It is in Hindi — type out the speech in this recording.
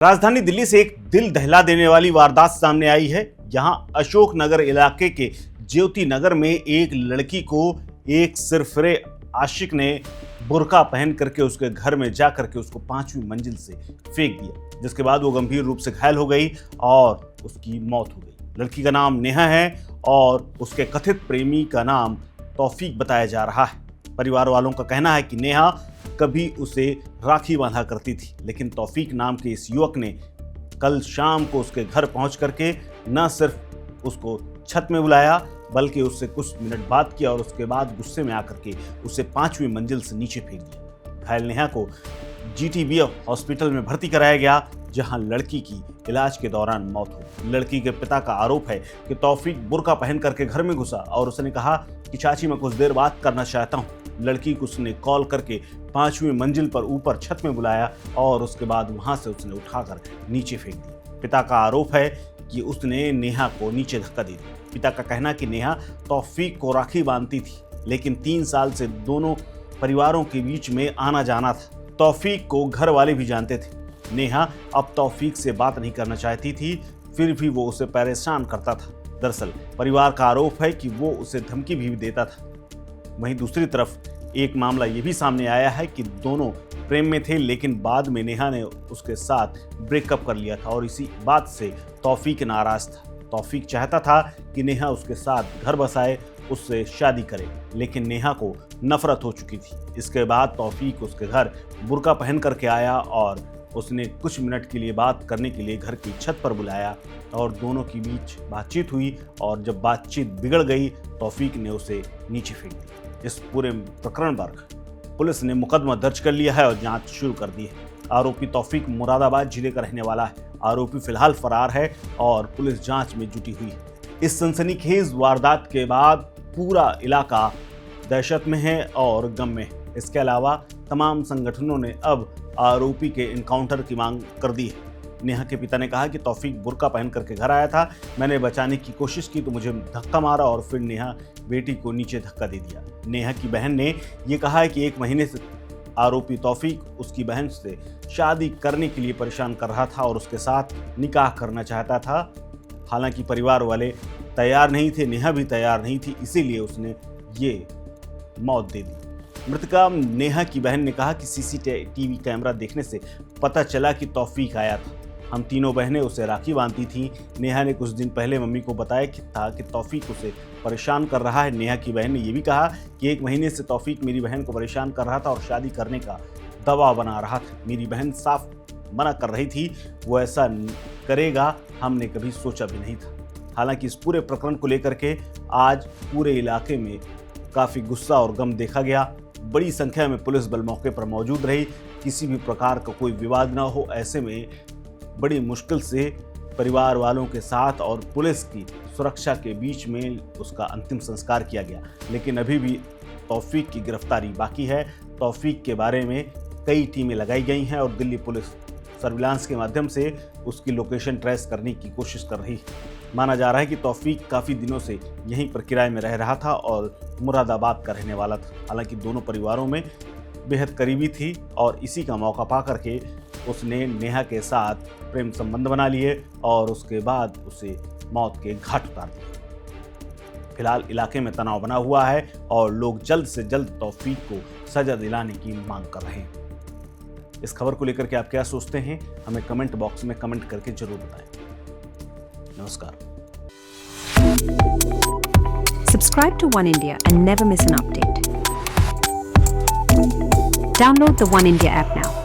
राजधानी दिल्ली से एक दिल दहला देने वाली वारदात सामने आई है। यहां अशोक नगर इलाके के ज्योति नगर में एक लड़की को एक सिरफिरे आशिक ने बुर्का पहन करके उसके घर में जा करके उसको 5वीं मंजिल से फेंक दिया, जिसके बाद वो गंभीर रूप से घायल हो गई और उसकी मौत हो गई। लड़की का नाम नेहा है और उसके कथित प्रेमी का नाम तौफीक बताया जा रहा है। परिवार वालों का कहना है कि नेहा कभी उसे राखी बांधा करती थी, लेकिन तौफीक नाम के इस युवक ने कल शाम को उसके घर पहुंच करके न सिर्फ उसको छत में बुलाया बल्कि उससे कुछ मिनट बात किया और उसके बाद गुस्से में आकर के उसे 5वीं मंजिल से नीचे फेंक दिया। घायल नेहा को जीटीबीएफ हॉस्पिटल में भर्ती कराया गया, जहां लड़की की इलाज के दौरान मौत हो गई। लड़की के पिता का आरोप है कि तौफीक बुर्का पहन करके घर में घुसा और उसने कहा कि चाची मैं कुछ देर बात करना चाहता हूँ। लड़की को उसने कॉल करके 5वीं मंजिल पर ऊपर छत में बुलाया और उसके बाद वहां से उसने उठाकर नीचे फेंक दिया। पिता का आरोप है कि उसने नेहा को नीचे धक्का दे दिया। पिता का कहना कि नेहा तौफीक को राखी बांधती थी, लेकिन 3 साल से दोनों परिवारों के बीच में आना जाना था। तौफीक को घर वाले भी जानते थे। नेहा अब तौफीक से बात नहीं करना चाहती थी, फिर भी वो उसे परेशान करता था। दरअसल परिवार का आरोप है कि वो उसे धमकी भी देता था। वहीं दूसरी तरफ एक मामला ये भी सामने आया है कि दोनों प्रेम में थे, लेकिन बाद में नेहा ने उसके साथ ब्रेकअप कर लिया था और इसी बात से तौफीक नाराज था। तौफीक चाहता था कि नेहा उसके साथ घर बसाए, उससे शादी करे, लेकिन नेहा को नफरत हो चुकी थी। इसके बाद तौफीक उसके घर बुर्का पहन करके आया और उसने कुछ मिनट के लिए बात करने के लिए घर की छत पर बुलाया और दोनों के बीच बातचीत हुई और जब बातचीत बिगड़ गई तौफीक ने उसे नीचे फेंक दिया। इस पूरे प्रकरण पर पुलिस ने मुकदमा दर्ज कर लिया है और जांच शुरू कर दी है। आरोपी तौफीक मुरादाबाद जिले का रहने वाला है। आरोपी फिलहाल फरार है और पुलिस जांच में जुटी हुई है। इस सनसनीखेज वारदात के बाद पूरा इलाका दहशत में है और गम में है। इसके अलावा तमाम संगठनों ने अब आरोपी के एनकाउंटर की मांग कर दी है। नेहा के पिता ने कहा कि तौफीक बुर्का पहन करके घर आया था, मैंने बचाने की कोशिश की तो मुझे धक्का मारा और फिर नेहा बेटी को नीचे धक्का दे दिया। नेहा की बहन ने यह कहा है कि 1 महीने से आरोपी तौफीक उसकी बहन से शादी करने के लिए परेशान कर रहा था और उसके साथ निकाह करना चाहता था। हालांकि परिवार वाले तैयार नहीं थे, नेहा भी तैयार नहीं थी, इसीलिए उसने ये मौत दे दी। मृतका नेहा की बहन ने कहा कि सीसीटीवी कैमरा देखने से पता चला कि तौफीक आया था। हम तीनों बहनें उसे राखी बांधती थीं। नेहा ने कुछ दिन पहले मम्मी को बताया कि तौफीक उसे परेशान कर रहा है। नेहा की बहन ने यह भी कहा कि 1 महीने से तौफीक मेरी बहन को परेशान कर रहा था और शादी करने का दबाव बना रहा था। मेरी बहन साफ मना कर रही थी, वो ऐसा करेगा हमने कभी सोचा भी नहीं था। हालांकि इस पूरे प्रकरण को लेकर के आज पूरे इलाके में काफ़ी गुस्सा और गम देखा गया। बड़ी संख्या में पुलिस बल मौके पर मौजूद रही। किसी भी प्रकार का कोई विवाद ना हो, ऐसे में बड़ी मुश्किल से परिवार वालों के साथ और पुलिस की सुरक्षा के बीच में उसका अंतिम संस्कार किया गया। लेकिन अभी भी तौफीक की गिरफ्तारी बाकी है। तौफीक के बारे में कई टीमें लगाई गई हैं और दिल्ली पुलिस सर्विलांस के माध्यम से उसकी लोकेशन ट्रेस करने की कोशिश कर रही है। माना जा रहा है कि तौफीक काफ़ी दिनों से यहीं पर किराए में रह रहा था और मुरादाबाद का रहने वाला था। हालांकि दोनों परिवारों में बेहद करीबी थी और इसी का मौका पा करके उसने नेहा के साथ प्रेम संबंध बना लिए और उसके बाद उसे मौत के घाट उतार दिया। फिलहाल इलाके में तनाव बना हुआ है और लोग जल्द से जल्द तौफीक को सजा दिलाने की मांग कर रहे हैं। इस खबर को लेकर के आप क्या सोचते हैं, हमें कमेंट बॉक्स में कमेंट करके जरूर बताएं। नमस्कार। Subscribe to One India and never miss an update. Download the One India app now.